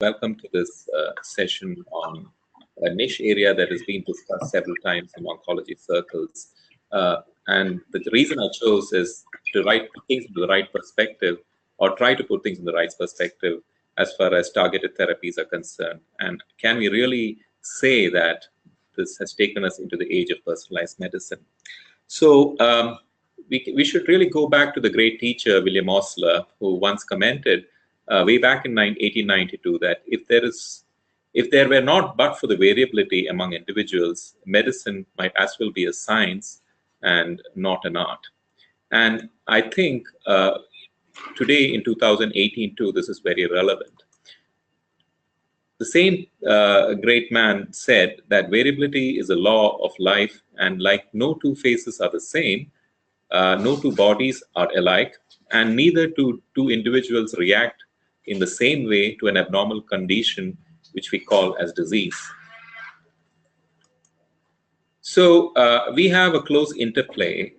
Welcome to this session on a niche area that has been discussed several times in oncology circles. And the reason I chose is to put things into the right perspective, or try to put things in the right perspective as far as targeted therapies are concerned. And can we really say that this has taken us into the age of personalized medicine? So we should really go back to the great teacher, William Osler, who once commented way back in 1892 that if there were not but for the variability among individuals, medicine might as well be a science and not an art. And I think today in 2018 too, this is very relevant. The same great man said that variability is a law of life, and like no two faces are the same, no two bodies are alike, and neither do two individuals react in the same way to an abnormal condition which we call as disease. So we have a close interplay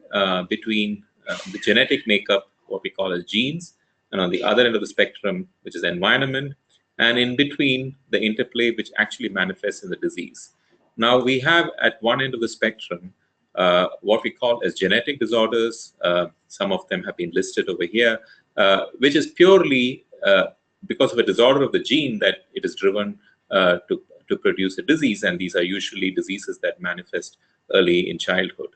between the genetic makeup, what we call as genes, and on the other end of the spectrum, which is environment, and in between the interplay which actually manifests in the disease. Now we have at one end of the spectrum what we call as genetic disorders. Some of them have been listed over here, which is purely because of a disorder of the gene that it is driven to produce a disease, and these are usually diseases that manifest early in childhood.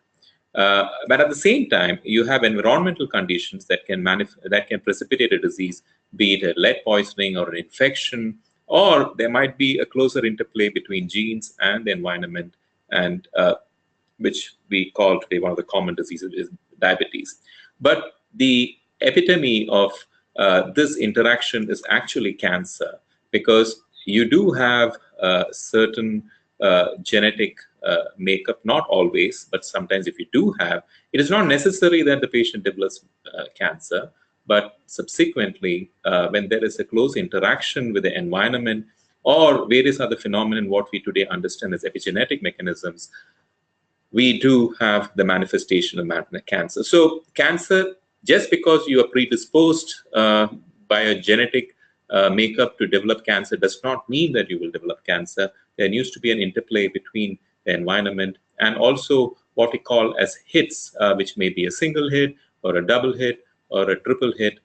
But at the same time, you have environmental conditions that can precipitate a disease, be it a lead poisoning or an infection, or there might be a closer interplay between genes and the environment, and which we call today one of the common diseases is diabetes. But the epitome of this interaction is actually cancer, because you do have certain genetic makeup, not always, but sometimes if you do have, it is not necessary that the patient develops cancer, but subsequently, when there is a close interaction with the environment or various other phenomena, what we today understand as epigenetic mechanisms, we do have the manifestation of cancer. So cancer, just because you are predisposed by a genetic makeup to develop cancer, does not mean that you will develop cancer. There needs to be an interplay between the environment and also what we call as hits, which may be a single hit or a double hit or a triple hit,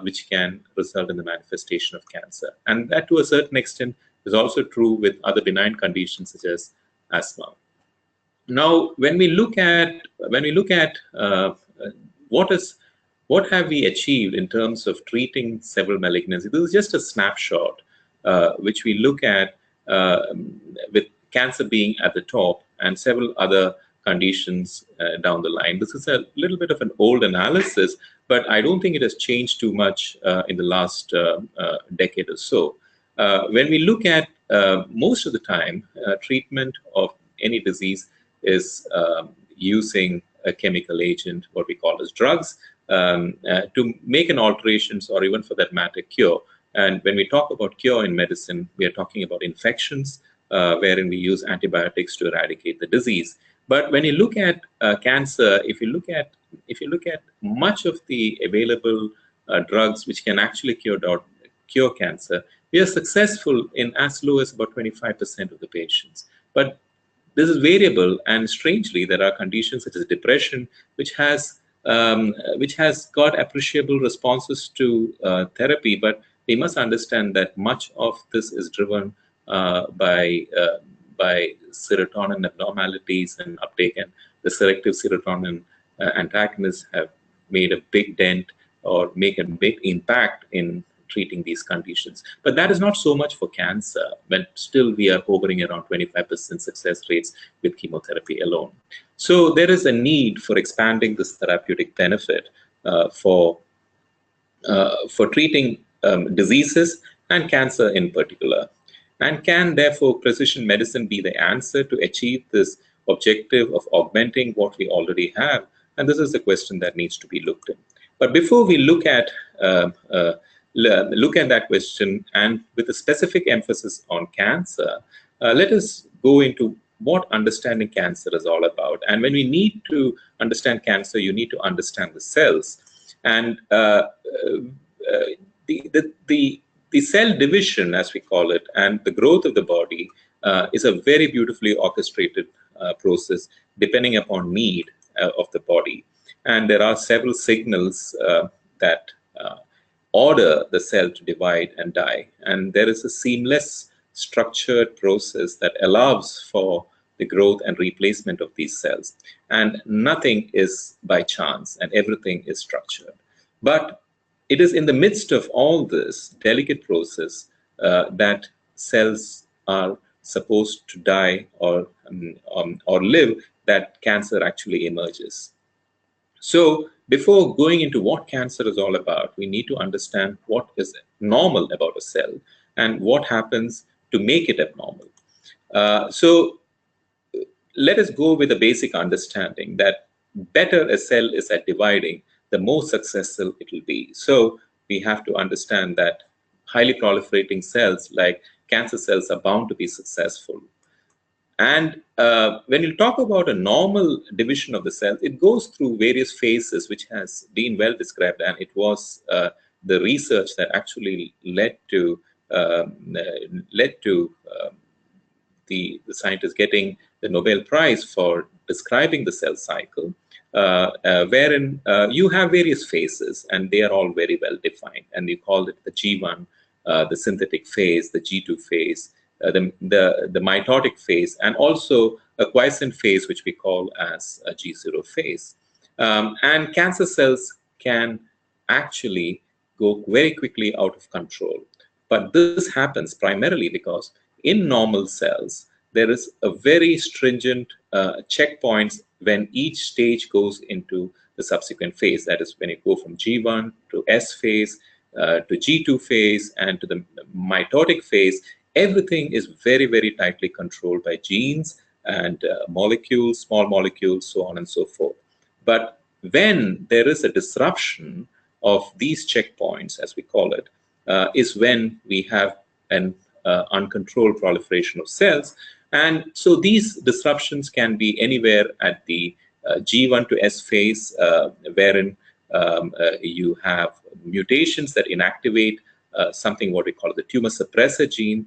which can result in the manifestation of cancer. And that, to a certain extent, is also true with other benign conditions such as asthma. Now, when we look at what have we achieved in terms of treating several malignancies, this is just a snapshot which we look at with cancer being at the top and several other conditions down the line. This is a little bit of an old analysis, but I don't think it has changed too much in the last decade or so. When we look at most of the time, treatment of any disease is using a chemical agent, what we call as drugs, to make an alterations or even for that matter cure. And when we talk about cure in medicine, we are talking about infections, wherein we use antibiotics to eradicate the disease. But when you look at cancer, if you look at much of the available drugs which can actually cure cancer, we are successful in as low as about 25% of the patients. But this is variable, and strangely, there are conditions such as depression, which has got appreciable responses to therapy. But we must understand that much of this is driven by serotonin abnormalities and uptake, and the selective serotonin antagonists have made a big dent or make a big impact in treating these conditions. But that is not so much for cancer, when still we are hovering around 25% success rates with chemotherapy alone. So there is a need for expanding this therapeutic benefit for treating diseases and cancer in particular. And can therefore precision medicine be the answer to achieve this objective of augmenting what we already have? And this is a question that needs to be looked at. But before we look at that question, and with a specific emphasis on cancer, let us go into what understanding cancer is all about. And when we need to understand cancer, you need to understand the cells. And the the cell division, as we call it, and the growth of the body is a very beautifully orchestrated process depending upon need of the body. And there are several signals that order the cell to divide and die. And there is a seamless, structured process that allows for the growth and replacement of these cells. And nothing is by chance, and everything is structured. But it is in the midst of all this delicate process that cells are supposed to die or live, that cancer actually emerges. So before going into what cancer is all about, we need to understand what is normal about a cell and what happens to make it abnormal. So let us go with a basic understanding that better a cell is at dividing, the more successful it will be. So we have to understand that highly proliferating cells like cancer cells are bound to be successful. And when you talk about a normal division of the cells, it goes through various phases, which has been well described, and it was the research that actually led to the scientists getting the Nobel Prize for describing the cell cycle, wherein you have various phases, and they are all very well defined. And you call it the G1, the synthetic phase, the G2 phase, the mitotic phase, and also a quiescent phase, which we call as a G0 phase. And cancer cells can actually go very quickly out of control. But this happens primarily because in normal cells, there is a very stringent checkpoints when each stage goes into the subsequent phase. That is when you go from G1 to S phase, to G2 phase, and to the mitotic phase. Everything is very, very tightly controlled by genes and molecules, small molecules, so on and so forth. But when there is a disruption of these checkpoints, as we call it, is when we have an uncontrolled proliferation of cells. And so these disruptions can be anywhere at the G1 to S phase, wherein you have mutations that inactivate something what we call the tumor suppressor gene,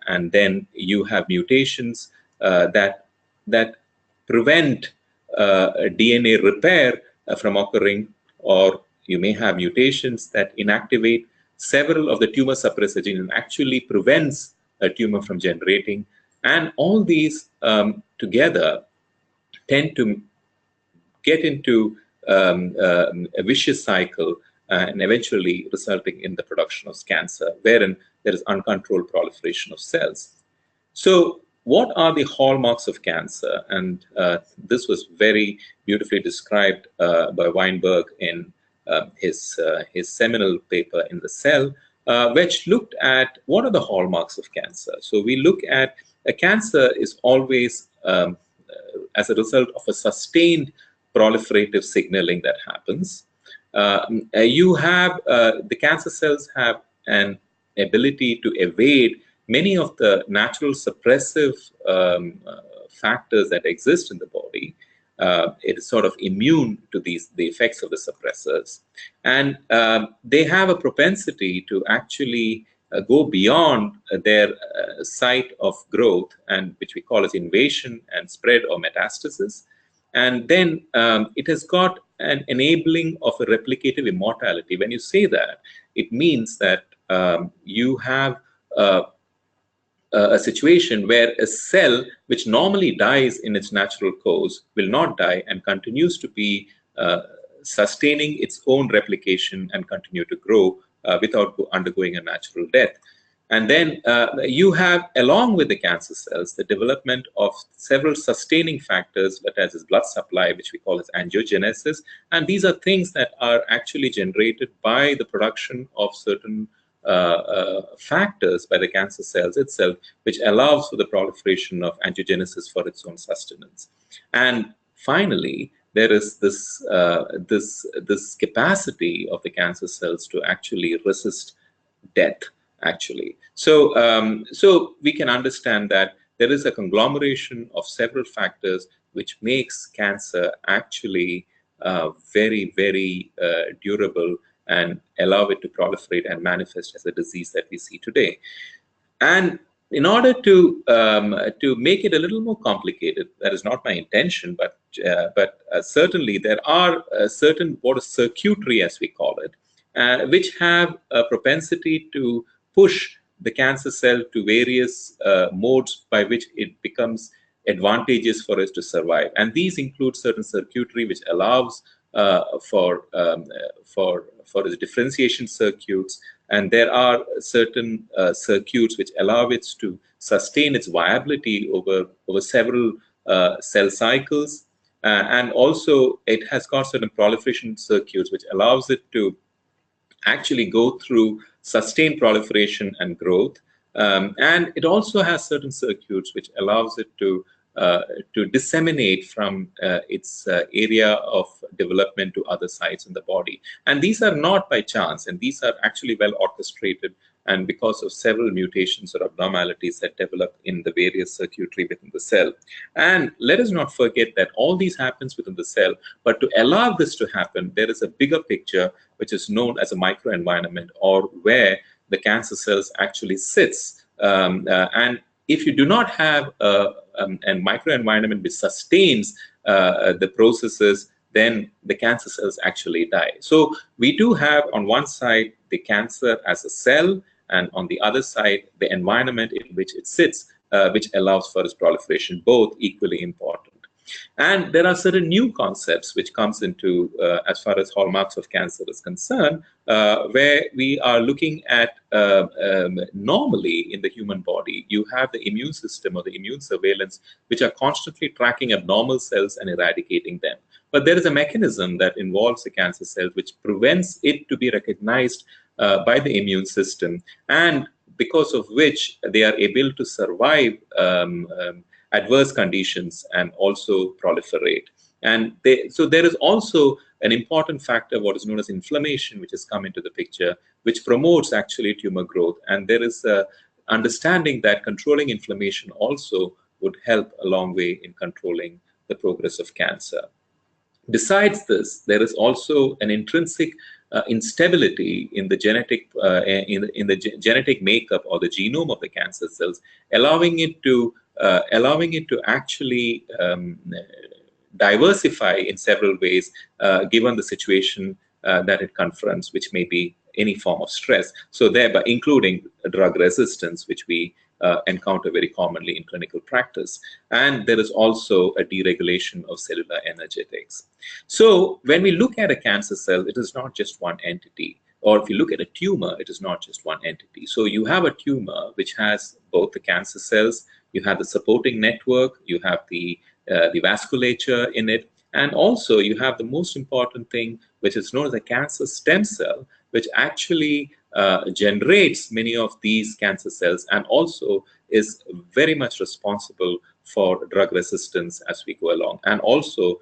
and then you have mutations that prevent DNA repair from occurring, or you may have mutations that inactivate several of the tumor suppressor genes and actually prevents a tumor from generating. And all these together tend to get into a vicious cycle and eventually resulting in the production of cancer, wherein there is uncontrolled proliferation of cells. So what are the hallmarks of cancer? And this was very beautifully described by Weinberg in his seminal paper in The Cell, which looked at what are the hallmarks of cancer. So we look at a cancer is always as a result of a sustained proliferative signaling that happens. You have the cancer cells have an ability to evade many of the natural suppressive factors that exist in the body. It is sort of immune to the effects of the suppressors, and they have a propensity to actually go beyond their site of growth, and which we call as invasion and spread or metastasis. And then it has got an enabling of a replicative immortality. When you say that, it means that you have a situation where a cell which normally dies in its natural course will not die and continues to be sustaining its own replication and continue to grow without undergoing a natural death. And then you have, along with the cancer cells, the development of several sustaining factors, such as blood supply, which we call as angiogenesis. And these are things that are actually generated by the production of certain factors by the cancer cells itself, which allows for the proliferation of angiogenesis for its own sustenance. And finally, there is this capacity of the cancer cells to actually resist death. Actually, so we can understand that there is a conglomeration of several factors which makes cancer actually very, very durable and allow it to proliferate and manifest as a disease that we see today. And in order to make it a little more complicated, that is not my intention, but certainly there are certain what is circuitry, as we call it, which have a propensity to push the cancer cell to various modes by which it becomes advantageous for us to survive. And these include certain circuitry which allows for its differentiation circuits, and there are certain circuits which allow it to sustain its viability over several cell cycles, and also it has got certain proliferation circuits which allows it to actually go through sustained proliferation and growth, and it also has certain circuits which allows it to disseminate from its area of development to other sites in the body. And these are not by chance, and these are actually well orchestrated, and because of several mutations or abnormalities that develop in the various circuitry within the cell. And let us not forget that all these happens within the cell, but to allow this to happen, there is a bigger picture which is known as a microenvironment, or where the cancer cells actually sits. And if you do not have a microenvironment which sustains the processes, then the cancer cells actually die. So we do have on one side the cancer as a cell, and on the other side the environment in which it sits, which allows for its proliferation, both equally important. And there are certain new concepts which comes into as far as hallmarks of cancer is concerned, where we are looking at normally in the human body, you have the immune system or the immune surveillance, which are constantly tracking abnormal cells and eradicating them. But there is a mechanism that involves the cancer cell which prevents it to be recognized by the immune system, and because of which they are able to survive adverse conditions and also proliferate. And so there is also an important factor, what is known as inflammation, which has come into the picture, which promotes actually tumor growth. And there is a understanding that controlling inflammation also would help a long way in controlling the progress of cancer. Besides this, there is also an intrinsic instability in the genetic genetic makeup or the genome of the cancer cells, allowing it to actually diversify in several ways, given the situation that it confronts, which may be any form of stress. So thereby including drug resistance, which we encounter very commonly in clinical practice. And there is also a deregulation of cellular energetics. So when we look at a cancer cell, it is not just one entity. Or if you look at a tumor, it is not just one entity. So you have a tumor which has both the cancer cells, you have the supporting network, you have the vasculature in it, and also you have the most important thing, which is known as a cancer stem cell, which actually generates many of these cancer cells and also is very much responsible for drug resistance as we go along, and also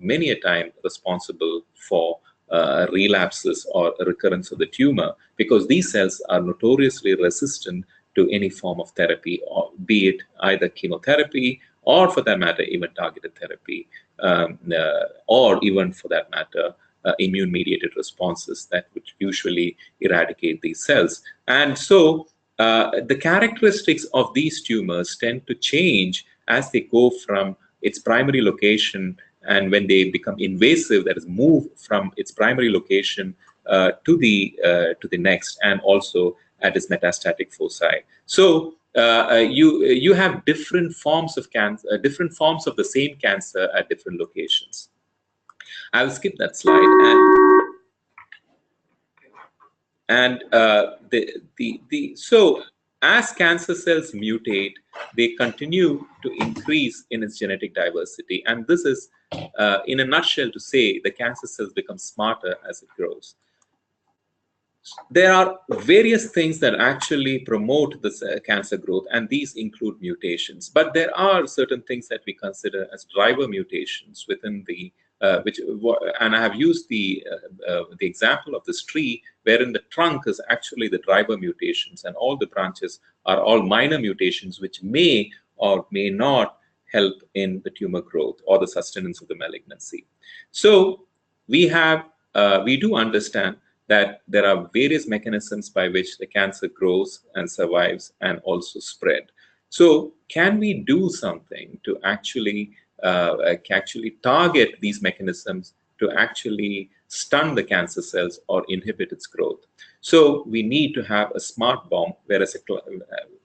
many a time responsible for relapses or recurrence of the tumor, because these cells are notoriously resistant to any form of therapy, or be it either chemotherapy or for that matter even targeted therapy, or even for that matter immune-mediated responses that would usually eradicate these cells. And so the characteristics of these tumors tend to change as they go from its primary location, and when they become invasive, that is, move from its primary location to the next, and also at its metastatic foci. So you have different forms of cancer, different forms of the same cancer at different locations. I'll skip that slide. So as cancer cells mutate, they continue to increase in its genetic diversity. And this is, in a nutshell, to say the cancer cells become smarter as it grows. There are various things that actually promote this cancer growth, and these include mutations. But there are certain things that we consider as driver mutations within the and I have used the example of this tree, wherein the trunk is actually the driver mutations, and all the branches are all minor mutations, which may or may not help in the tumor growth or the sustenance of the malignancy. So we do understand that there are various mechanisms by which the cancer grows and survives and also spread. So can we do something to actually target these mechanisms to actually stun the cancer cells or inhibit its growth? So we need to have a smart bomb, whereas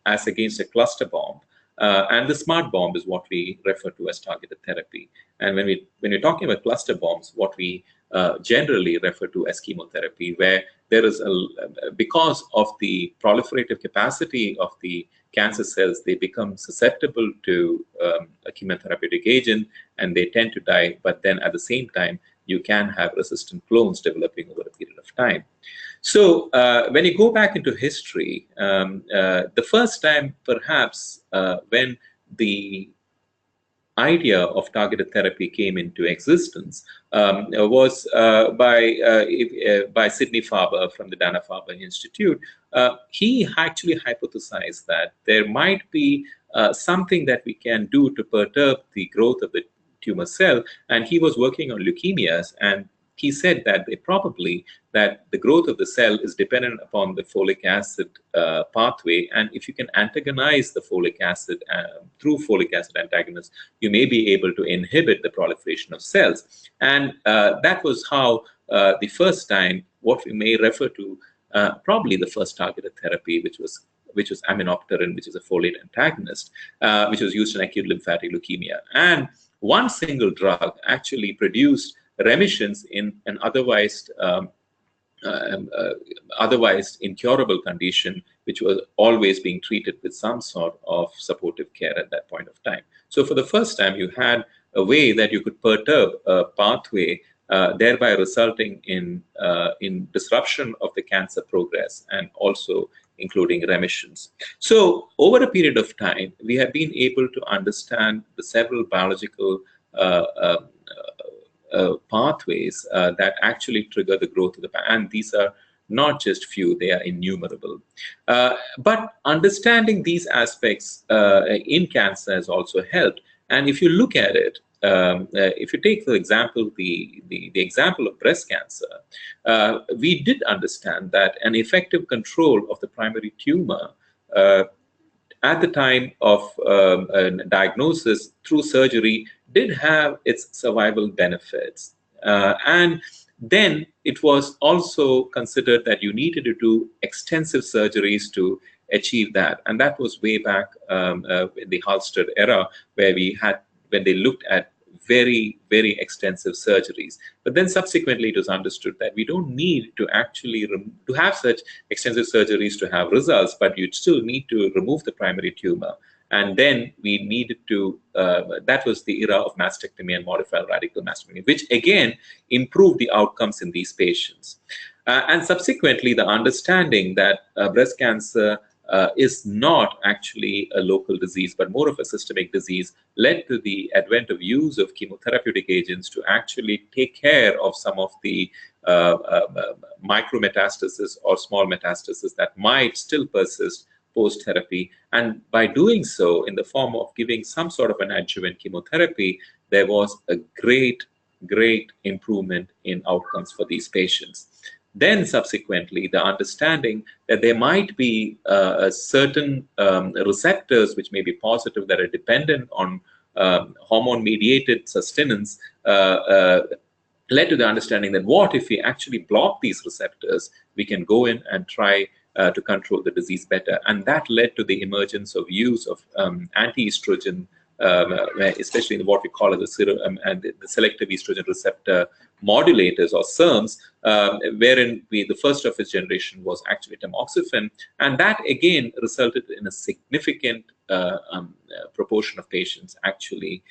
as against a cluster bomb. And the smart bomb is what we refer to as targeted therapy. And when we're talking about cluster bombs, what we generally refer to as chemotherapy, where there is because of the proliferative capacity of the cancer cells, they become susceptible to a chemotherapeutic agent and they tend to die. But then at the same time, you can have resistant clones developing over a period of time. So when you go back into history, the first time perhaps when the idea of targeted therapy came into existence was by Sidney Farber from the Dana-Farber Institute. He actually hypothesized that there might be something that we can do to perturb the growth of the tumor cell, and he was working on leukemias, and he said that that the growth of the cell is dependent upon the folic acid pathway, and if you can antagonize the folic acid through folic acid antagonists, you may be able to inhibit the proliferation of cells. And that was how the first time, what we may refer to probably the first targeted therapy, which was aminopterin, which is a folate antagonist, which was used in acute lymphatic leukemia. And one single drug actually produced remissions in an otherwise incurable condition, which was always being treated with some sort of supportive care at that point of time. So for the first time, you had a way that you could perturb a pathway, thereby resulting in disruption of the cancer progress and also including remissions. So over a period of time, we have been able to understand the several biological pathways that actually trigger the growth of the plant. And these are not just few, they are innumerable. But understanding these aspects in cancer has also helped. And if you look at it, if you take, for example, the example of breast cancer, we did understand that an effective control of the primary tumor at the time of diagnosis through surgery did have its survival benefits. And then it was also considered that you needed to do extensive surgeries to achieve that. And that was way back in the Halsted era, where when they looked at very, very extensive surgeries. But then subsequently it was understood that we don't need to actually to have such extensive surgeries to have results, but you'd still need to remove the primary tumor. And then we needed to, that was the era of mastectomy and modified radical mastectomy, which again improved the outcomes in these patients. And subsequently, the understanding that breast cancer is not actually a local disease, but more of a systemic disease, led to the advent of use of chemotherapeutic agents to actually take care of some of the micrometastasis or small metastasis that might still persist post-therapy. And by doing so, in the form of giving some sort of an adjuvant chemotherapy, there was a great improvement in outcomes for these patients. Then subsequently, the understanding that there might be certain receptors which may be positive that are dependent on hormone-mediated sustenance led to the understanding that what if we actually block these receptors, we can go in and try to control the disease better. And that led to the emergence of use of anti-estrogen, especially in what we call as the selective estrogen receptor modulators, or SERMs, wherein the first of its generation was actually tamoxifen. And that again resulted in a significant proportion of patients actually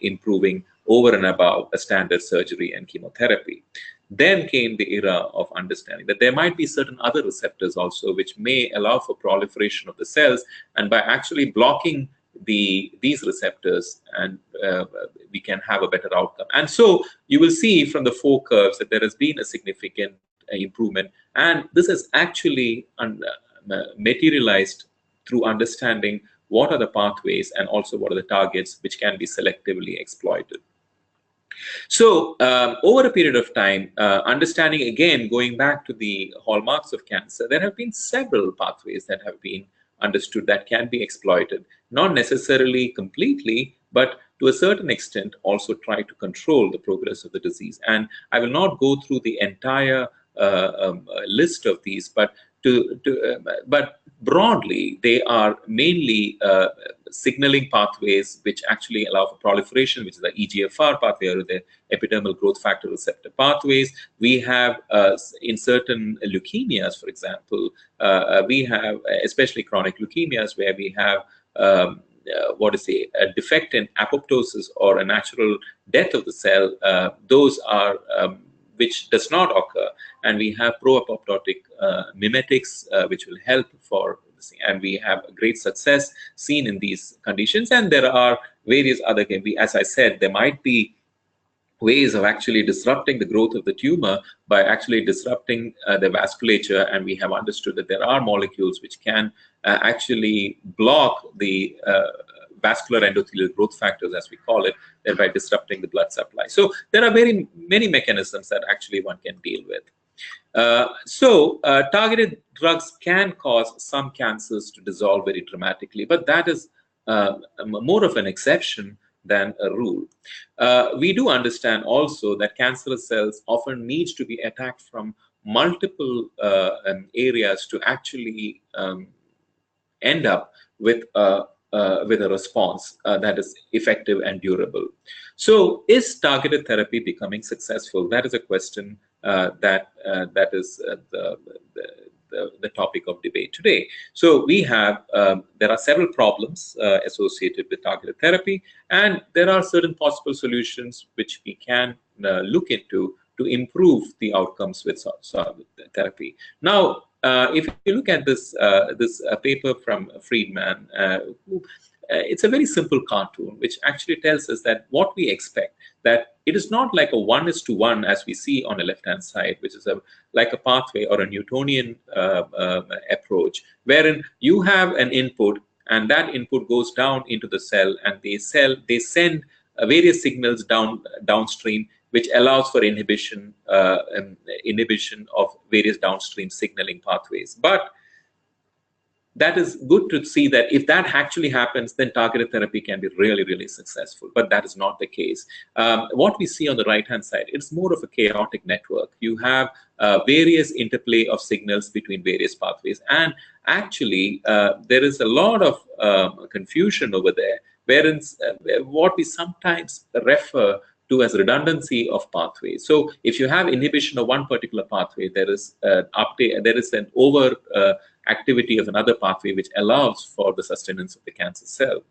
improving over and above a standard surgery and chemotherapy. Then came the era of understanding that there might be certain other receptors also which may allow for proliferation of the cells, and by actually blocking these receptors, and we can have a better outcome. And so you will see from the four curves that there has been a significant improvement, and this has actually materialized through understanding what are the pathways and also what are the targets which can be selectively exploited. So over a period of time, understanding again, going back to the hallmarks of cancer, there have been several pathways that have been understood that can be exploited, not necessarily completely, but to a certain extent also try to control the progress of the disease. And I will not go through the entire list of these, but broadly, they are mainly signaling pathways which actually allow for proliferation, which is the EGFR pathway or the epidermal growth factor receptor pathways. We have in certain leukemias, for example, we have especially chronic leukemias where we have a defect in apoptosis or a natural death of the cell. Those are which does not occur, and we have pro-apoptotic mimetics which will help for this, and we have a great success seen in these conditions. And there are various other, as I said, there might be ways of actually disrupting the growth of the tumor by actually disrupting the vasculature, and we have understood that there are molecules which can actually block the vascular endothelial growth factors, as we call it, thereby disrupting the blood supply. So there are very many mechanisms that actually one can deal with. Targeted drugs can cause some cancers to dissolve very dramatically, but that is more of an exception than a rule. We do understand also that cancerous cells often need to be attacked from multiple areas to actually end up with a response that is effective and durable. So, is targeted therapy becoming successful? That is a question that is the topic of debate today. So we have there are several problems associated with targeted therapy, and there are certain possible solutions which we can look into to improve the outcomes with therapy. Now, if you look at this paper from Friedman, it's a very simple cartoon which actually tells us that what we expect, that it is not like a 1:1 as we see on the left-hand side, which is like a pathway or a Newtonian approach, wherein you have an input and that input goes down into the cell, and they send various signals downstream, which allows for inhibition of various downstream signaling pathways. But that is good to see that if that actually happens, then targeted therapy can be really, really successful. But that is not the case. What we see on the right-hand side, it's more of a chaotic network. You have various interplay of signals between various pathways. And actually, there is a lot of confusion over there, wherein what we sometimes refer to as redundancy of pathways. So if you have inhibition of one particular pathway, there is an over activity of another pathway which allows for the sustenance of the cancer cell.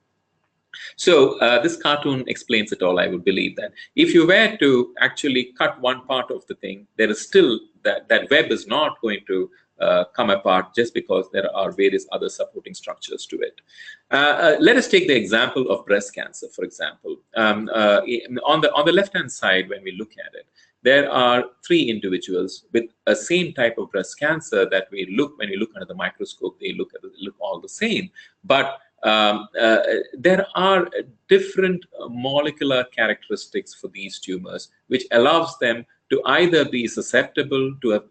So this cartoon explains it all. I would believe that if you were to actually cut one part of the thing, there is still that web is not going to come apart just because there are various other supporting structures to it. Let us take the example of breast cancer, for example. On the left-hand side, when we look at it, there are 3 individuals with a same type of breast cancer that when you look under the microscope, they look all the same. But there are different molecular characteristics for these tumors, which allows them to either be susceptible to a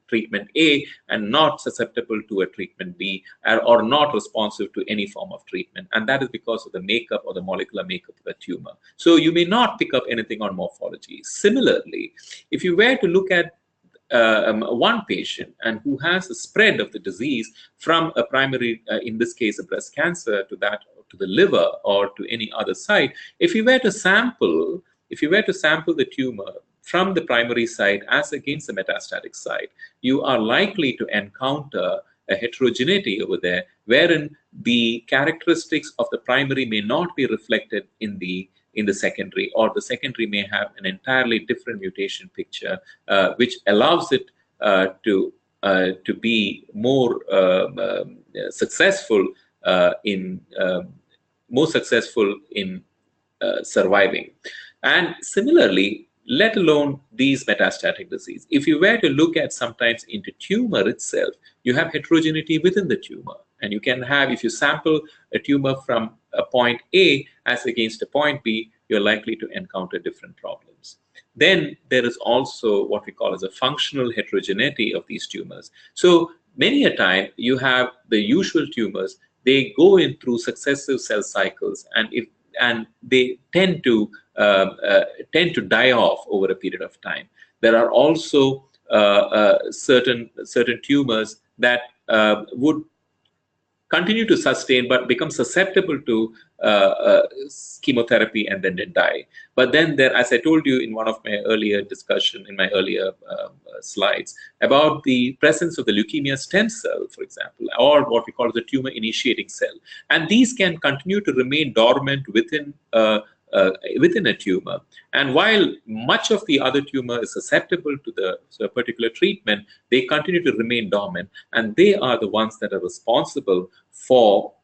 treatment A and not susceptible to a treatment B, or not responsive to any form of treatment. And that is because of the makeup or the molecular makeup of the tumor. So you may not pick up anything on morphology. Similarly, if you were to look at one patient and who has a spread of the disease from a primary, in this case, a breast cancer, to the liver or to any other site, if you were to sample the tumor from the primary site as against the metastatic site, you are likely to encounter a heterogeneity over there, wherein the characteristics of the primary may not be reflected in the secondary, or the secondary may have an entirely different mutation picture, which allows it to be more successful in surviving. And similarly, let alone these metastatic disease, if you were to look at sometimes into tumor itself, you have heterogeneity within the tumor. And you can have, if you sample a tumor from a point A as against a point B, you're likely to encounter different problems. Then there is also what we call as a functional heterogeneity of these tumors. So many a time you have the usual tumors, they go in through successive cell cycles, and they tend to die off over a period of time. There are also certain tumors that would continue to sustain but become susceptible to chemotherapy and then they die. But then there, as I told you in one of my earlier discussion, in my earlier slides, about the presence of the leukemia stem cell, for example, or what we call the tumor initiating cell. And these can continue to remain dormant within a tumor. And while much of the other tumor is susceptible to the particular treatment, they continue to remain dormant, and they are the ones that are responsible for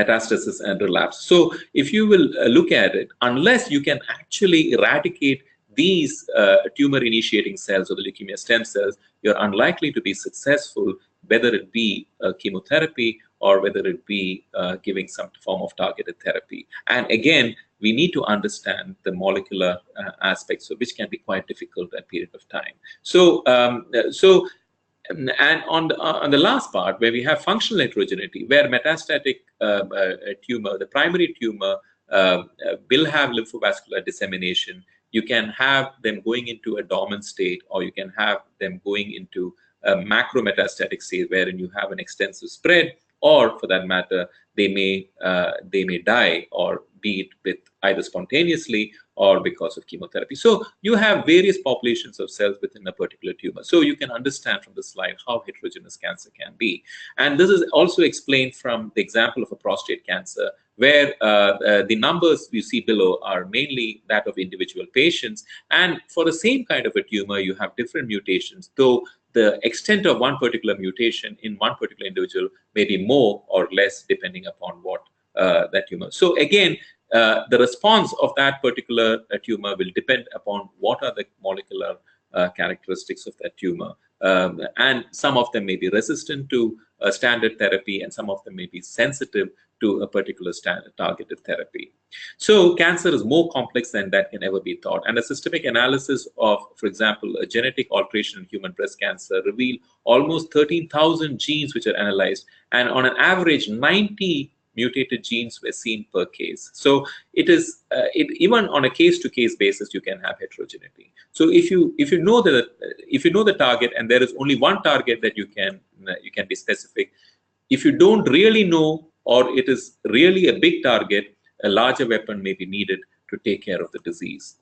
metastasis and relapse. So if you will look at it, unless you can actually eradicate these tumor initiating cells or the leukemia stem cells, you're unlikely to be successful, whether it be chemotherapy or whether it be giving some form of targeted therapy. And again, we need to understand the molecular aspects, which can be quite difficult at a period of time. And on the last part, where we have functional heterogeneity, where metastatic tumor, the primary tumor, will have lymphovascular dissemination, you can have them going into a dormant state, or you can have them going into a macrometastatic state, wherein you have an extensive spread, or for that matter, they may die, or be it with either spontaneously or because of chemotherapy. So you have various populations of cells within a particular tumor. So you can understand from the slide how heterogeneous cancer can be. And this is also explained from the example of a prostate cancer, where the numbers you see below are mainly that of individual patients. And for the same kind of a tumor, you have different mutations, though the extent of one particular mutation in one particular individual may be more or less depending upon what that tumor. So again, the response of that particular tumor will depend upon what are the molecular characteristics of that tumor. And some of them may be resistant to standard therapy, and some of them may be sensitive to a particular targeted therapy. So cancer is more complex than that can ever be thought. And a systemic analysis of, for example, a genetic alteration in human breast cancer revealed almost 13,000 genes which are analyzed, and on an average 90 mutated genes were seen per case. So it is even on a case-to-case basis, you can have heterogeneity. So if you know the target, and there is only one target that you can be specific. If you don't really know, or it is really a big target, a larger weapon may be needed to take care of the disease.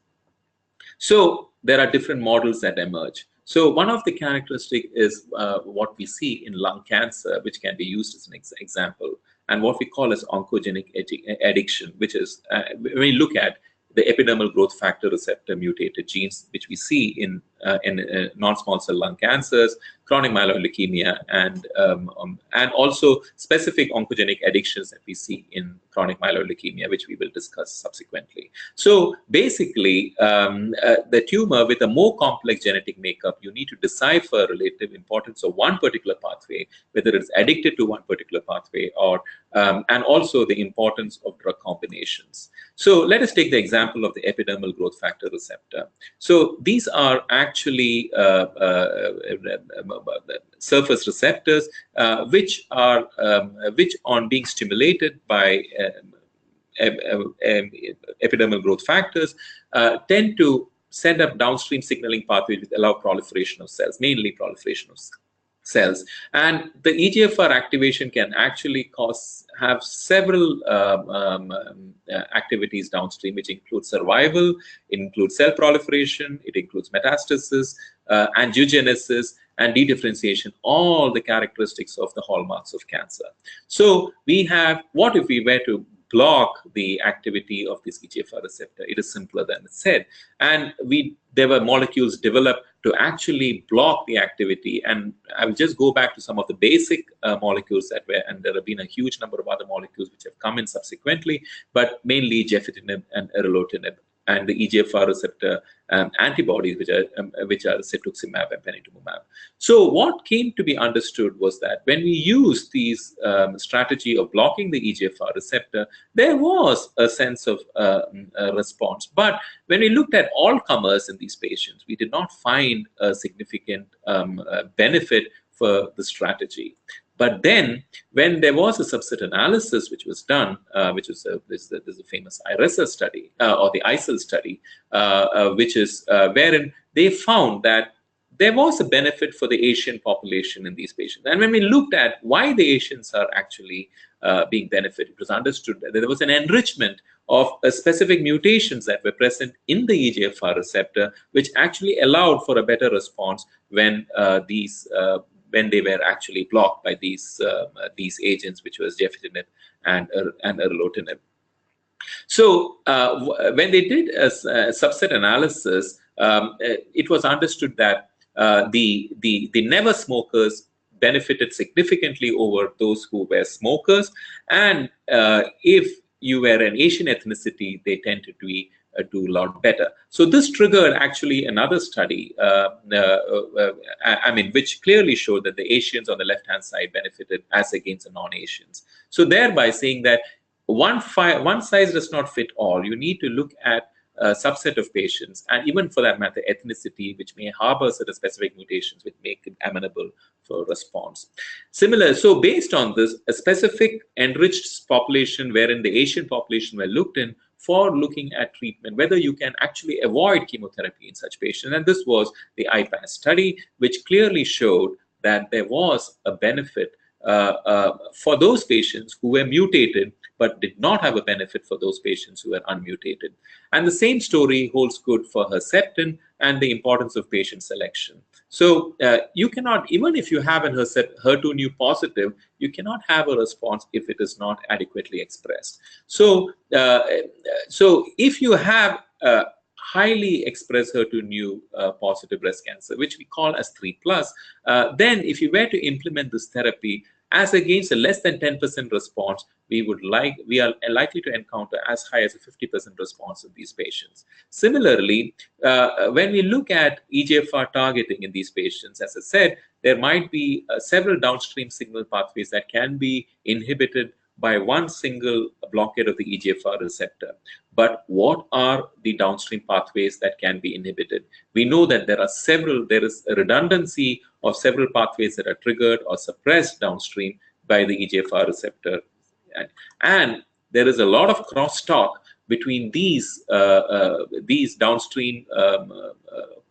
So there are different models that emerge. So one of the characteristics is what we see in lung cancer, which can be used as an example, and what we call as oncogenic addiction, which is when we look at the epidermal growth factor receptor mutated genes, which we see in non-small cell lung cancers, chronic myeloid leukemia, and also specific oncogenic addictions that we see in chronic myeloid leukemia, which we will discuss subsequently. So basically, the tumor with a more complex genetic makeup, you need to decipher relative importance of one particular pathway, whether it's addicted to one particular pathway, or and also the importance of drug combinations. So let us take the example of the epidermal growth factor receptor. So these are actually surface receptors which on being stimulated by epidermal growth factors tend to send up downstream signaling pathways which allow proliferation of cells, mainly proliferation of cells. And the EGFR activation can actually have several activities downstream, which include survival, it includes cell proliferation, it includes metastasis, angiogenesis, and dedifferentiation, all the characteristics of the hallmarks of cancer. So we have, what if we were to block the activity of this EGFR receptor? It is simpler than it's said. And there were molecules developed to actually block the activity. And I will just go back to some of the basic molecules that were, and there have been a huge number of other molecules which have come in subsequently, but mainly gefitinib and erlotinib. and the EGFR receptor antibodies, which are cetuximab and panitumumab. So what came to be understood was that when we used these strategy of blocking the EGFR receptor, there was a sense of response. But when we looked at all comers in these patients, we did not find a significant benefit for the strategy. But then, when there was a subset analysis which was done, which was this is the famous IRESA study or the ISIL study, which is wherein they found that there was a benefit for the Asian population in these patients. And when we looked at why the Asians are actually being benefited, it was understood that there was an enrichment of specific mutations that were present in the EGFR receptor, which actually allowed for a better response when when they were actually blocked by these agents, which was gefitinib and erlotinib. So when they did a subset analysis, it was understood that the never smokers benefited significantly over those who were smokers, and if you were an Asian ethnicity, they tended to be do a lot better. So this triggered actually another study, which clearly showed that the Asians on the left-hand side benefited as against the non-Asians. So thereby saying that one size does not fit all. You need to look at a subset of patients, and even for that matter, ethnicity, which may harbor certain specific mutations which make it amenable for response. Similar, so based on this, a specific enriched population wherein the Asian population were looked in for looking at treatment, whether you can actually avoid chemotherapy in such patients. And this was the IPAS study, which clearly showed that there was a benefit for those patients who were mutated, but did not have a benefit for those patients who were unmutated. And the same story holds good for Herceptin and the importance of patient selection. So you cannot, even if you have an HER2 new positive, you cannot have a response if it is not adequately expressed. So, so if you have highly expressed HER2 new positive breast cancer, which we call as 3+, then if you were to implement this therapy as against a less than 10% response, we are likely to encounter as high as a 50% response in these patients. Similarly, when we look at EGFR targeting in these patients, as I said, there might be several downstream signal pathways that can be inhibited by one single blockade of the EGFR receptor. But what are the downstream pathways that can be inhibited? We know that there is a redundancy of several pathways that are triggered or suppressed downstream by the EGFR receptor. And there is a lot of crosstalk between these downstream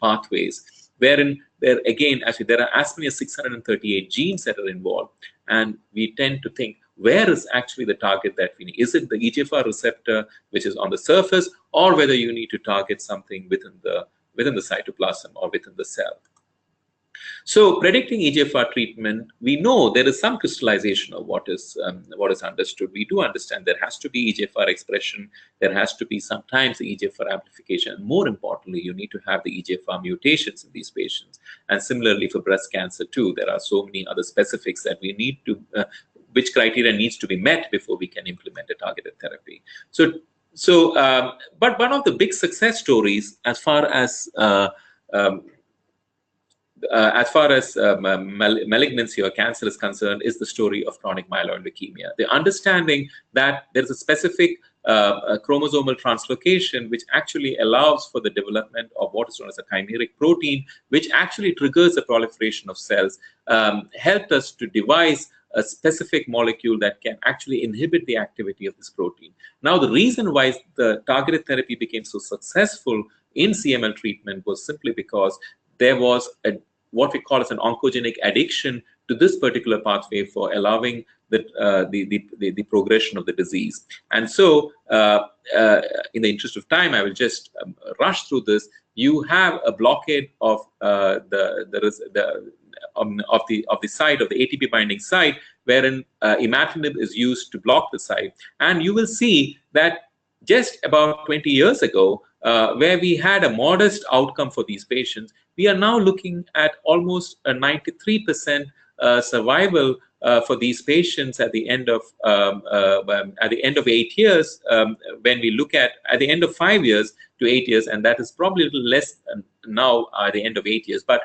pathways, wherein there are as many as 638 genes that are involved, and we tend to think, where is actually the target that we need? Is it the EGFR receptor, which is on the surface, or whether you need to target something within the cytoplasm or within the cell? So predicting EGFR treatment, we know there is some crystallization of what is understood. We do understand there has to be EGFR expression, there has to be sometimes the EGFR amplification, and more importantly, you need to have the EGFR mutations in these patients. And similarly for breast cancer too, there are so many other specifics that we need to, which criteria needs to be met before we can implement a targeted therapy. But one of the big success stories as far as malignancy or cancer is concerned is the story of chronic myeloid leukemia. The understanding that there is a specific chromosomal translocation which actually allows for the development of what is known as a chimeric protein, which actually triggers the proliferation of cells, helped us to devise a specific molecule that can actually inhibit the activity of this protein. Now, the reason why the targeted therapy became so successful in CML treatment was simply because there was what we call as an oncogenic addiction to this particular pathway for allowing the progression of the disease. And so, in the interest of time, I will just rush through this. You have a blockade of the site of the ATP binding site, wherein imatinib is used to block the site, and you will see that just about 20 years ago, where we had a modest outcome for these patients, we are now looking at almost a 93% survival for these patients at the end of 8 years, when we look at the end of 5 years to 8 years, and that is probably a little less now at the end of 8 years. But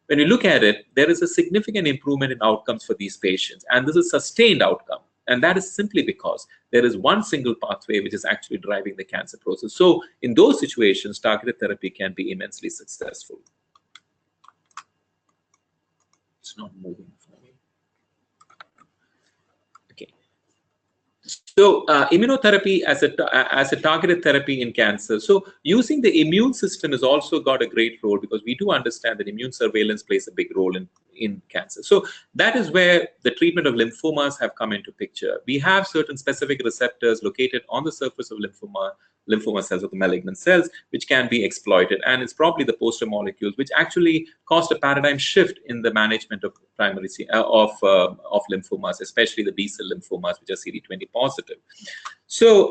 when you look at it, there is a significant improvement in outcomes for these patients, and this is sustained outcome. And that is simply because there is one single pathway which is actually driving the cancer process. So in those situations, targeted therapy can be immensely successful. It's not moving for me. Okay. So immunotherapy as a targeted therapy in cancer. So using the immune system has also got a great role, because we do understand that immune surveillance plays a big role in cancer. So that is where the treatment of lymphomas have come into picture. We have certain specific receptors located on the surface of lymphoma cells, of the malignant cells, which can be exploited. And it's probably the poster molecules which actually caused a paradigm shift in the management of primary of lymphomas, especially the B-cell lymphomas, which are CD20 positive. So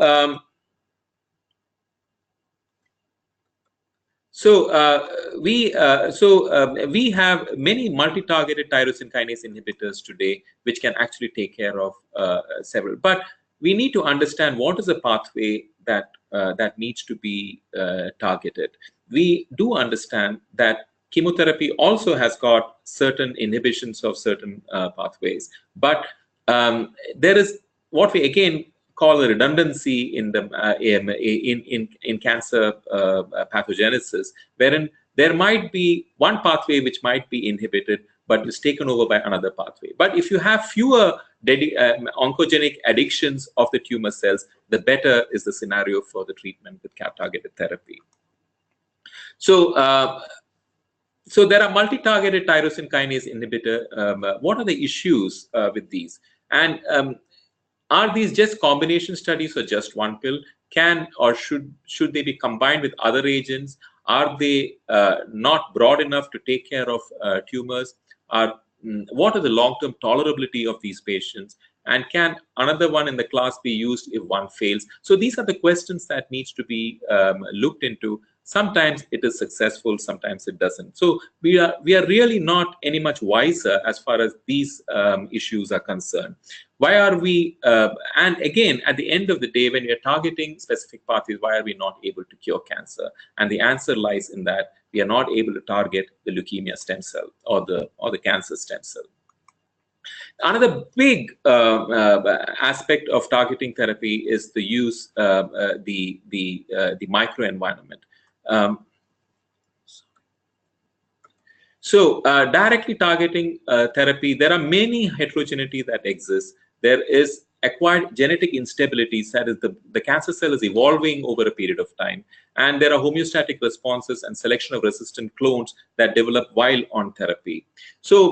we have many multi-targeted tyrosine kinase inhibitors today, which can actually take care of several. But we need to understand what is the pathway that needs to be targeted. We do understand that chemotherapy also has got certain inhibitions of certain pathways, but there is what we again call a redundancy in the in cancer pathogenesis, wherein there might be one pathway which might be inhibited but is taken over by another pathway. But if you have fewer oncogenic addictions of the tumor cells, the better is the scenario for the treatment with targeted therapy. So so there are multi-targeted tyrosine kinase inhibitor. What are the issues with these? And are these just combination studies or just one pill? Can or should they be combined with other agents? Are they not broad enough to take care of tumors? What are the long-term tolerability of these patients? And can another one in the class be used if one fails? So these are the questions that needs to be looked into. Sometimes it is successful, sometimes it doesn't. So we are really not any much wiser as far as these issues are concerned. Why are we, and again, at the end of the day, when we are targeting specific pathways, why are we not able to cure cancer? And the answer lies in that we are not able to target the leukemia stem cell or the cancer stem cell. Another big aspect of targeting therapy is the use the microenvironment. So directly targeting therapy, there are many heterogeneity that exists. There is acquired genetic instabilities, that is the cancer cell is evolving over a period of time, and there are homeostatic responses and selection of resistant clones that develop while on therapy. So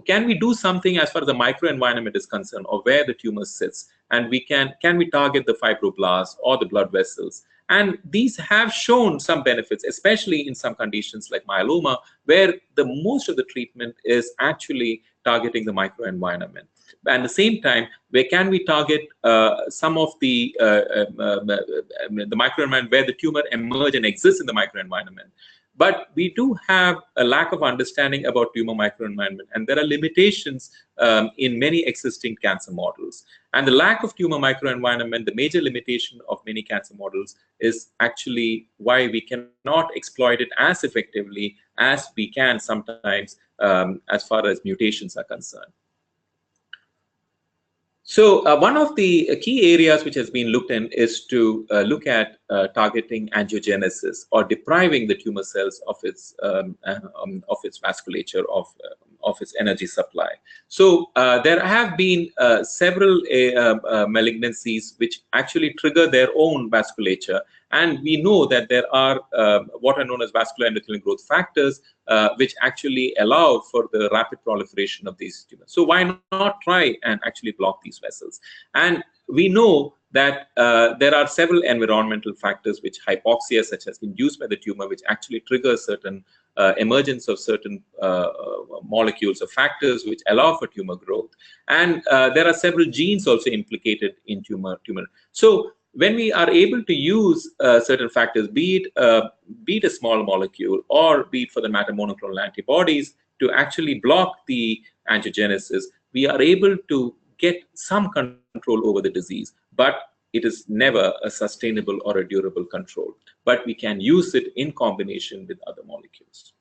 can we do something as far as the microenvironment is concerned, or where the tumor sits, and can we target the fibroblasts or the blood vessels? And these have shown some benefits, especially in some conditions like myeloma, where the most of the treatment is actually targeting the microenvironment. At the same time, where can we target some of the microenvironment where the tumor emerge and exists in the microenvironment? But we do have a lack of understanding about tumor microenvironment, and there are limitations in many existing cancer models. And the lack of tumor microenvironment, the major limitation of many cancer models, is actually why we cannot exploit it as effectively as we can sometimes as far as mutations are concerned. So one of the key areas which has been looked in is to look at targeting angiogenesis, or depriving the tumor cells of its vasculature, of its energy supply. So there have been several malignancies which actually trigger their own vasculature, and we know that there are what are known as vascular endothelial growth factors, which actually allow for the rapid proliferation of these tumors. So why not try and actually block these vessels? And we know that there are several environmental factors which hypoxia, such as induced by the tumor, which actually trigger certain emergence of certain molecules or factors which allow for tumor growth. And there are several genes also implicated in tumor. So when we are able to use certain factors, be it a small molecule, or be it for the matter monoclonal antibodies, to actually block the angiogenesis, we are able to get some control over the disease, but it is never a sustainable or a durable control. But we can use it in combination with other molecules.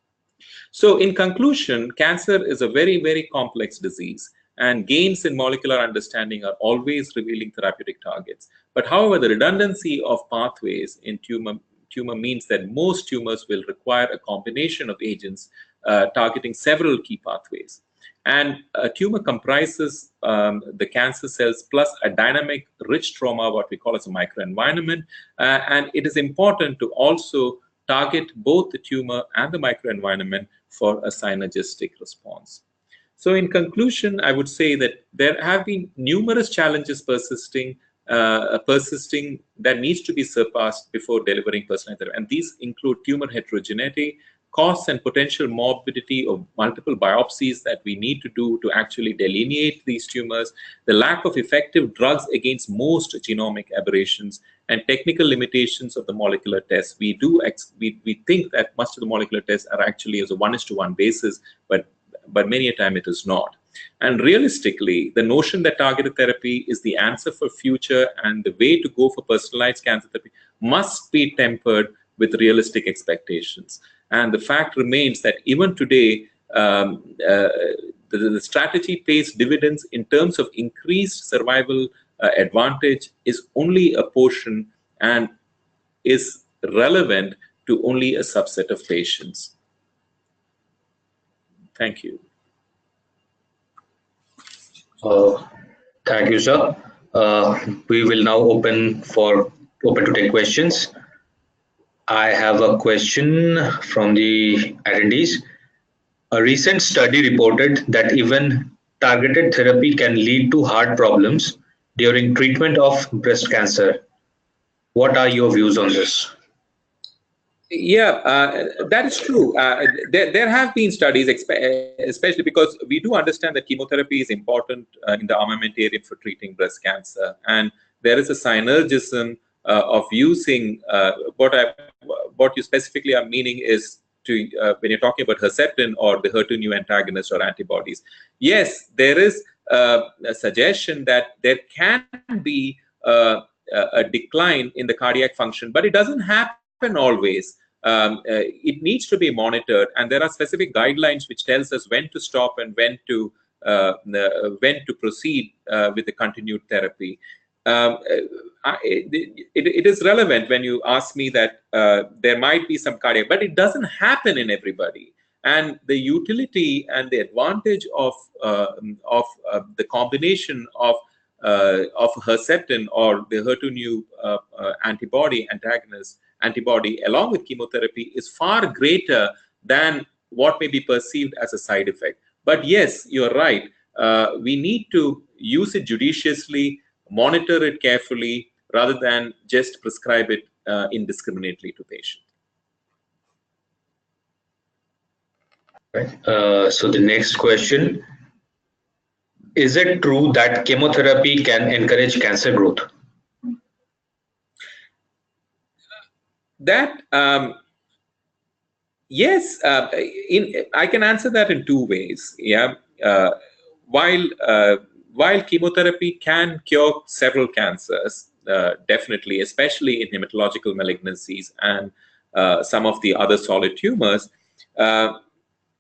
So in conclusion, cancer is a very, very complex disease, and gains in molecular understanding are always revealing therapeutic targets. But however, the redundancy of pathways in tumor means that most tumors will require a combination of agents targeting several key pathways. And a tumor comprises the cancer cells plus a dynamic, rich trauma, what we call as a microenvironment. And it is important to also target both the tumor and the microenvironment for a synergistic response. So in conclusion, I would say that there have been numerous challenges persisting that needs to be surpassed before delivering personalized therapy. And these include tumor heterogeneity, costs and potential morbidity of multiple biopsies that we need to do to actually delineate these tumors, the lack of effective drugs against most genomic aberrations, and technical limitations of the molecular tests. We think that most of the molecular tests are actually as a 1:1 basis, but many a time it is not. And realistically, the notion that targeted therapy is the answer for future and the way to go for personalized cancer therapy must be tempered with realistic expectations. And the fact remains that even today, the strategy pays dividends in terms of increased survival advantage is only a portion and is relevant to only a subset of patients. Thank you. Thank you, sir. We will now open to take questions. I have a question from the attendees. A recent study reported that even targeted therapy can lead to heart problems during treatment of breast cancer. What are your views on this? Yeah, that is true. There have been studies, especially because we do understand that chemotherapy is important in the armamentarium for treating breast cancer. And there is a synergism of using what you specifically are meaning is to when you're talking about Herceptin or the HER2/neu antagonist or antibodies. Yes, there is a suggestion that there can be a decline in the cardiac function, but it doesn't happen always. It needs to be monitored, and there are specific guidelines which tells us when to stop and when to proceed with the continued therapy. It is relevant when you ask me that there might be some cardiac, but it doesn't happen in everybody. And the utility and the advantage of the combination of Herceptin or the HER2/neu antibody along with chemotherapy is far greater than what may be perceived as a side effect. But yes, you're right. We need to use it judiciously, monitor it carefully, rather than just prescribe it indiscriminately to patients. Right. So the next question, is it true that chemotherapy can encourage cancer growth? That yes, I can answer that in two ways. Yeah, while chemotherapy can cure several cancers, definitely, especially in hematological malignancies and some of the other solid tumors,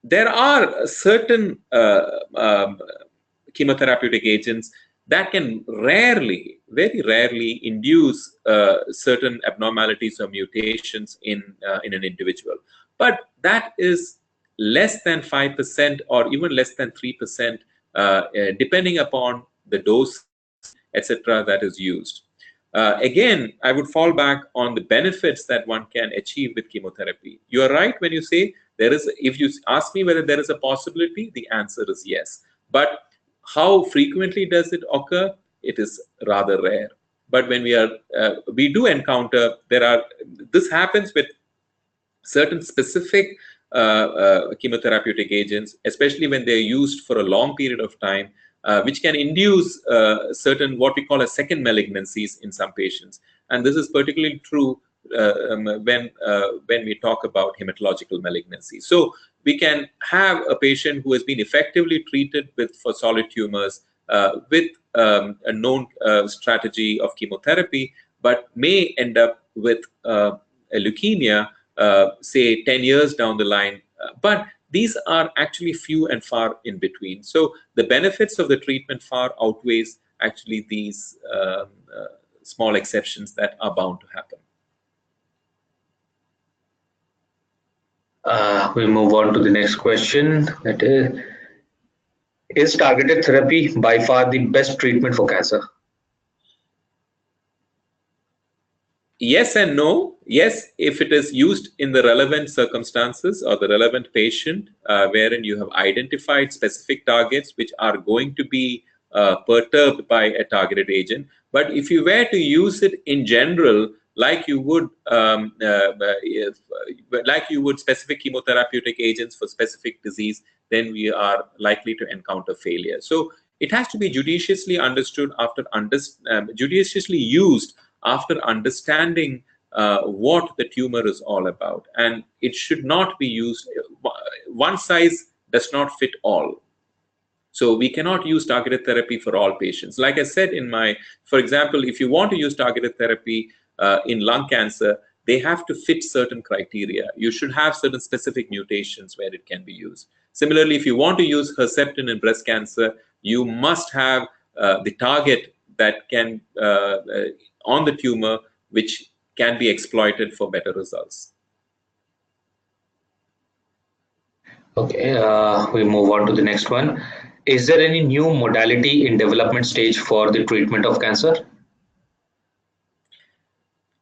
there are certain chemotherapeutic agents that can rarely, very rarely, induce certain abnormalities or mutations in an individual. But that is less than 5% or even less than 3%, depending upon the dose, etc., that is used. Again, I would fall back on the benefits that one can achieve with chemotherapy. You are right when you say there is. If you ask me whether there is a possibility, the answer is yes. But how frequently does it occur? It is rather rare. But when we do encounter, this happens with certain specific chemotherapeutic agents, especially when they're used for a long period of time, which can induce certain what we call as second malignancies in some patients. And this is particularly true when we talk about hematological malignancy. So we can have a patient who has been effectively treated for solid tumors with a known strategy of chemotherapy, but may end up with a leukemia, say 10 years down the line. But these are actually few and far in between. So the benefits of the treatment far outweighs actually these small exceptions that are bound to happen. We move on to the next question. That is targeted therapy by far the best treatment for cancer? Yes and no. Yes, if it is used in the relevant circumstances or the relevant patient, wherein you have identified specific targets which are going to be perturbed by a targeted agent. But if you were to use it in general, like you would specific chemotherapeutic agents for specific disease, then we are likely to encounter failure. So it has to be judiciously understood judiciously used after understanding what the tumor is all about, and it should not be used. One size does not fit all. So we cannot use targeted therapy for all patients. Like I said for example, if you want to use targeted therapy in lung cancer, they have to fit certain criteria. You should have certain specific mutations where it can be used. Similarly, if you want to use Herceptin in breast cancer, you must have the target that can on the tumor, which can be exploited for better results. Okay, we move on to the next one. Is there any new modality in development stage for the treatment of cancer?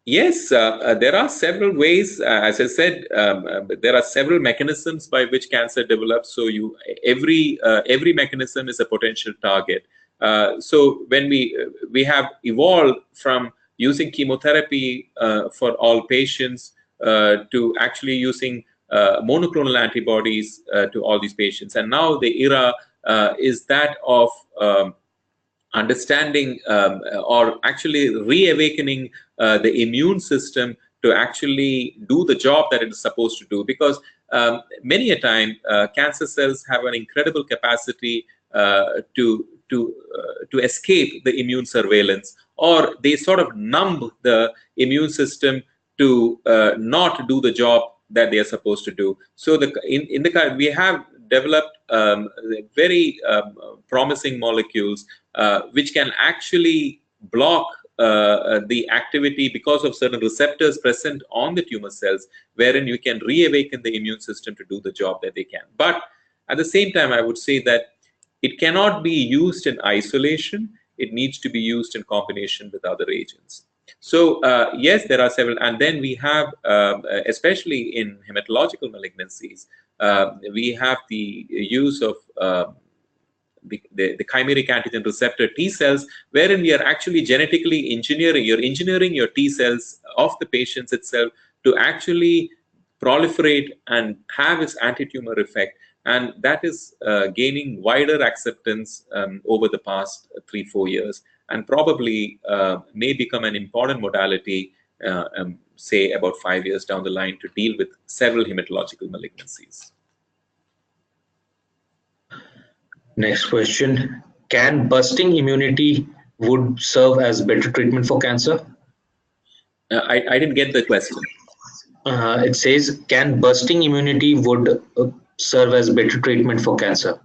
Yes, there are several ways. As I said, there are several mechanisms by which cancer develops. So every mechanism is a potential target. So when we have evolved from using chemotherapy for all patients to actually using monoclonal antibodies to all these patients, and now the era is that of understanding or actually reawakening the immune system to actually do the job that it is supposed to do, because many a time cancer cells have an incredible capacity to escape the immune surveillance, or they sort of numb the immune system to not do the job that they are supposed to do. So we have developed very promising molecules which can actually block the activity because of certain receptors present on the tumor cells, wherein you can reawaken the immune system to do the job that they can. But at the same time, I would say that it cannot be used in isolation. It needs to be used in combination with other agents. So yes, there are several, and then we have, especially in hematological malignancies, we have the use of the chimeric antigen receptor T cells, wherein we are actually genetically engineering. You're engineering your T cells of the patients itself to actually proliferate and have its anti-tumor effect, and that is gaining wider acceptance over the past 3-4 years, and probably may become an important modality, say about 5 years down the line, to deal with several hematological malignancies. Next question. Can busting immunity would serve as better treatment for cancer? I didn't get the question. It says, can busting immunity would serve as better treatment for cancer?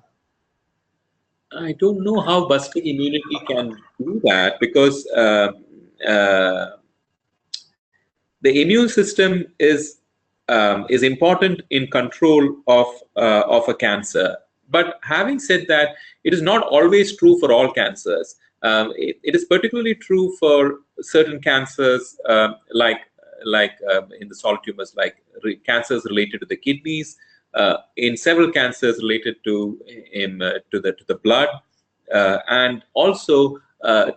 I don't know how busting immunity can do that, because the immune system is important in control of a cancer. But having said that, it is not always true for all cancers. It is particularly true for certain cancers, like in the solid tumors, like cancers related to the kidneys, in several cancers related to the blood, and also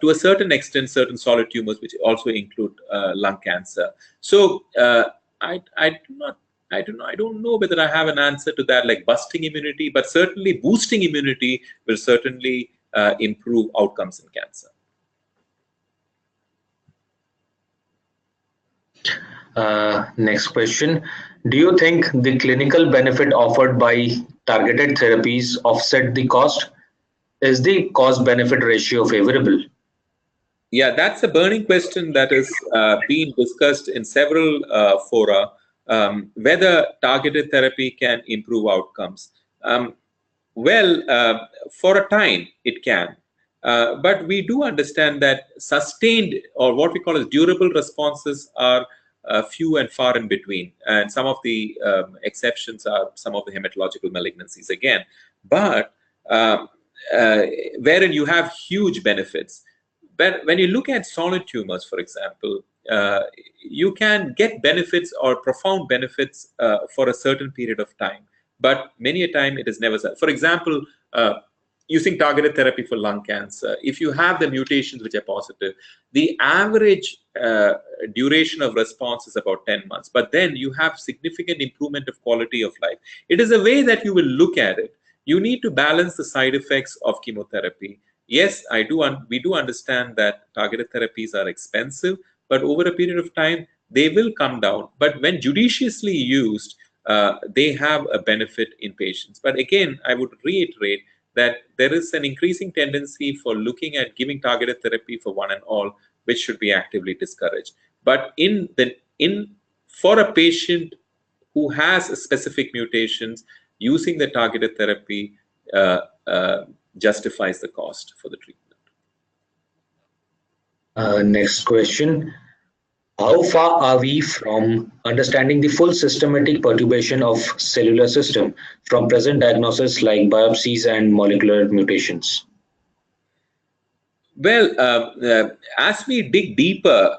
to a certain extent, certain solid tumors, which also include lung cancer. So I don't know whether I have an answer to that, like busting immunity, but certainly boosting immunity will certainly improve outcomes in cancer. Next question. Do you think the clinical benefit offered by targeted therapies offset the cost? Is the cost benefit ratio favorable? Yeah, that's a burning question that is being discussed in several fora, whether targeted therapy can improve outcomes. Um, for a time, it can. But we do understand that sustained, or what we call as durable responses, are few and far in between. And some of the exceptions are some of the hematological malignancies again. But um, uh, wherein you have huge benefits. But when you look at solid tumors, for example, you can get benefits or profound benefits for a certain period of time. But many a time it is never. For example, using targeted therapy for lung cancer, if you have the mutations which are positive, the average duration of response is about 10 months. But then you have significant improvement of quality of life. It is a way that you will look at it. You need to balance the side effects of chemotherapy. Yes, we do understand that targeted therapies are expensive, but over a period of time, they will come down. But when judiciously used, they have a benefit in patients. But again, I would reiterate that there is an increasing tendency for looking at giving targeted therapy for one and all, which should be actively discouraged. But for a patient who has specific mutations, using the targeted therapy uh, uh, justifies the cost for the treatment. Next question. How far are we from understanding the full systematic perturbation of cellular system from present diagnosis like biopsies and molecular mutations? Well, as we dig deeper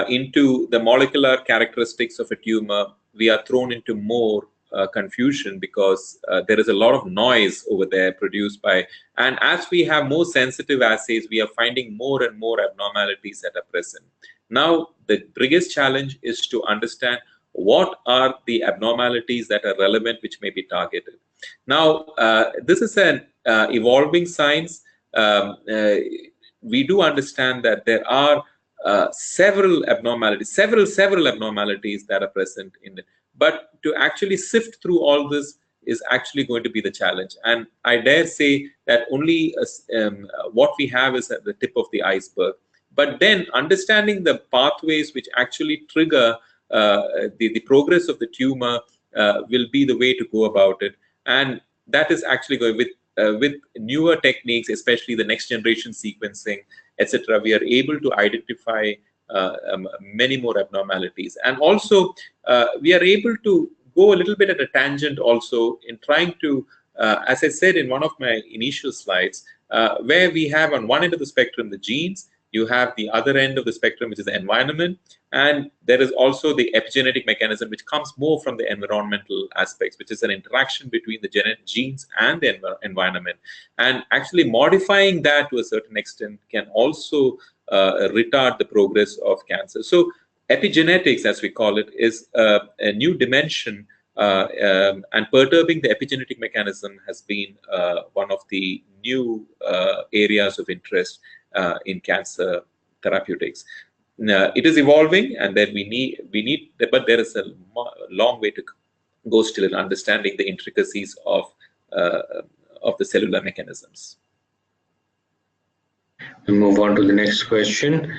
into the molecular characteristics of a tumor, we are thrown into more confusion because there is a lot of noise over there produced by, and as we have more sensitive assays, we are finding more and more abnormalities that are present. Now, the biggest challenge is to understand what are the abnormalities that are relevant, which may be targeted. Now, this is an evolving science. We do understand that there are several abnormalities that are present in it. But to actually sift through all this is actually going to be the challenge. And I dare say that only what we have is at the tip of the iceberg. But then understanding the pathways which actually trigger the progress of the tumor will be the way to go about it. And that is actually going with newer techniques, especially the next generation sequencing, etc. We are able to identify many more abnormalities. And also, we are able to go a little bit at a tangent also in trying to, as I said in one of my initial slides, where we have on one end of the spectrum the genes, you have the other end of the spectrum, which is the environment, and there is also the epigenetic mechanism, which comes more from the environmental aspects, which is an interaction between the genes and the environment. And actually modifying that to a certain extent can also retard the progress of cancer. So epigenetics, as we call it, is a new dimension, and perturbing the epigenetic mechanism has been one of the new areas of interest in cancer therapeutics. It is evolving, and then we need, but there is a long way to go still in understanding the intricacies of the cellular mechanisms. We move on to the next question.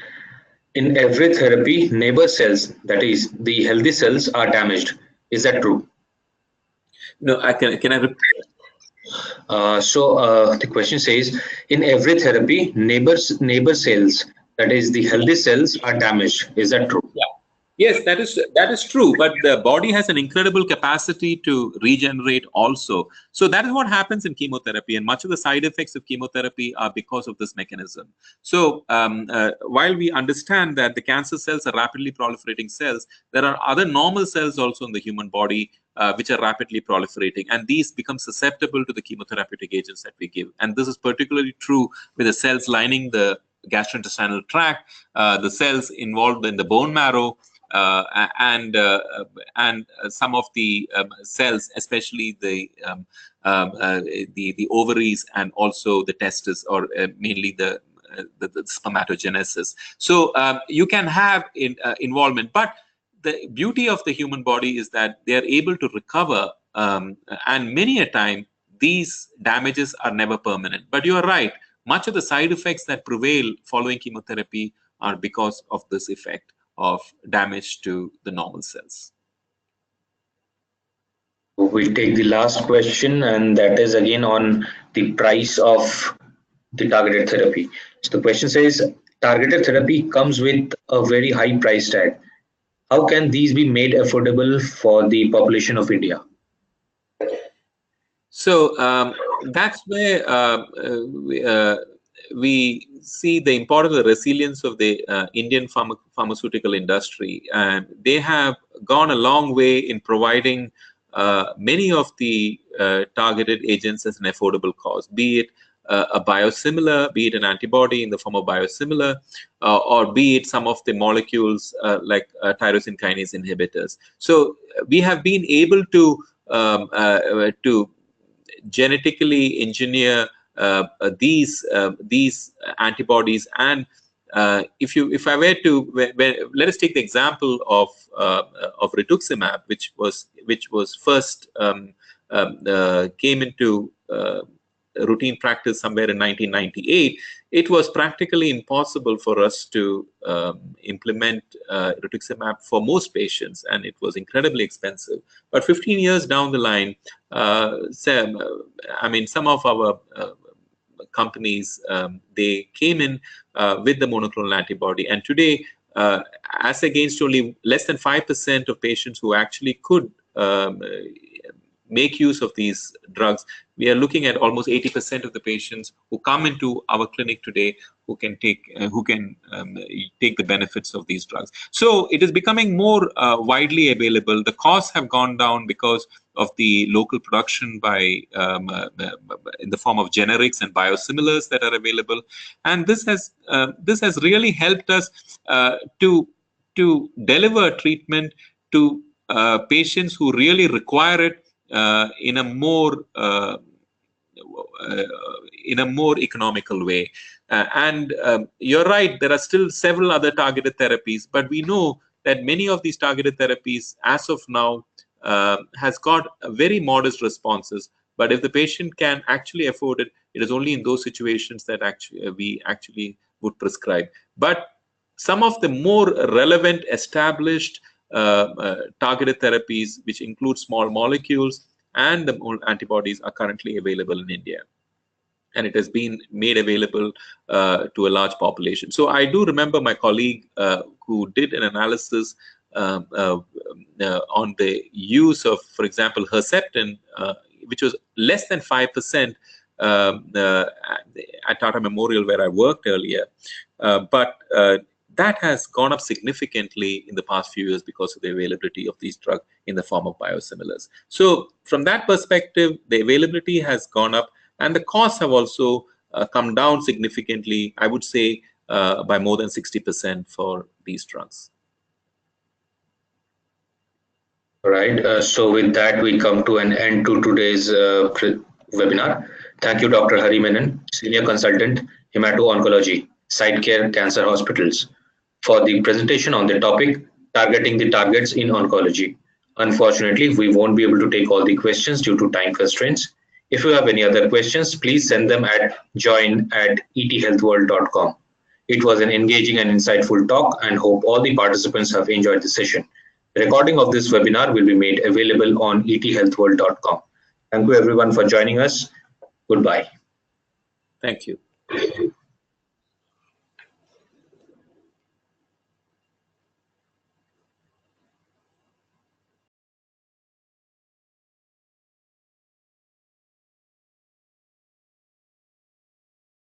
In every therapy, neighbor cells, that is, the healthy cells, are damaged. Is that true? No, can I repeat? The question says, in every therapy, neighbor cells, that is, the healthy cells, are damaged. Is that true? Yeah. Yes, that is true. But the body has an incredible capacity to regenerate also. So that is what happens in chemotherapy, and much of the side effects of chemotherapy are because of this mechanism. So while we understand that the cancer cells are rapidly proliferating cells, there are other normal cells also in the human body which are rapidly proliferating, and these become susceptible to the chemotherapeutic agents that we give. And this is particularly true with the cells lining the gastrointestinal tract, the cells involved in the bone marrow, and some of the cells, especially the ovaries and also the testes, or mainly the spermatogenesis. So you can have involvement, but the beauty of the human body is that they are able to recover, and many a time these damages are never permanent. But you are right, much of the side effects that prevail following chemotherapy are because of this effect of damage to the normal cells. We'll take the last question, and that is again on the price of the targeted therapy. So the question says, targeted therapy comes with a very high price tag. How can these be made affordable for the population of India? So that's where we see the importance of the resilience of the Indian pharmaceutical industry. And they have gone a long way in providing many of the targeted agents as an affordable cost, be it a biosimilar, be it an antibody in the form of biosimilar, or be it some of the molecules like tyrosine kinase inhibitors. So we have been able to genetically engineer these antibodies, and if I were to let us take the example of rituximab, which was first came into routine practice somewhere in 1998. It was practically impossible for us to implement rituximab for most patients, and it was incredibly expensive. But 15 years down the line, some of our companies, they came in with the monoclonal antibody, and today, as against only less than 5% of patients who actually could make use of these drugs, we are looking at almost 80% of the patients who come into our clinic today who can take the benefits of these drugs. So it is becoming more widely available. The costs have gone down because of the local production by in the form of generics and biosimilars that are available, and this has really helped us to deliver treatment to patients who really require it in a more economical way. And you're right, there are still several other targeted therapies, but we know that many of these targeted therapies as of now has got very modest responses. But if the patient can actually afford it, it is only in those situations that we actually would prescribe. But some of the more relevant established targeted therapies, which include small molecules and the antibodies, are currently available in India, and it has been made available to a large population. So I do remember my colleague who did an analysis on the use of, for example, Herceptin, which was less than 5% at Tata Memorial, where I worked earlier, but that has gone up significantly in the past few years because of the availability of these drugs in the form of biosimilars. So from that perspective, the availability has gone up, and the costs have also come down significantly, I would say by more than 60% for these drugs. All right. So with that, we come to an end to today's webinar. Thank you, Dr. Hari Menon, Senior Consultant, Haemato Oncology, Cytecare Cancer Hospitals, for the presentation on the topic, Targeting the Targets in Oncology. Unfortunately, we won't be able to take all the questions due to time constraints. If you have any other questions, please send them at join@ethealthworld.com. It was an engaging and insightful talk, and hope all the participants have enjoyed the session. The recording of this webinar will be made available on ethealthworld.com. Thank you everyone for joining us. Goodbye. Thank you.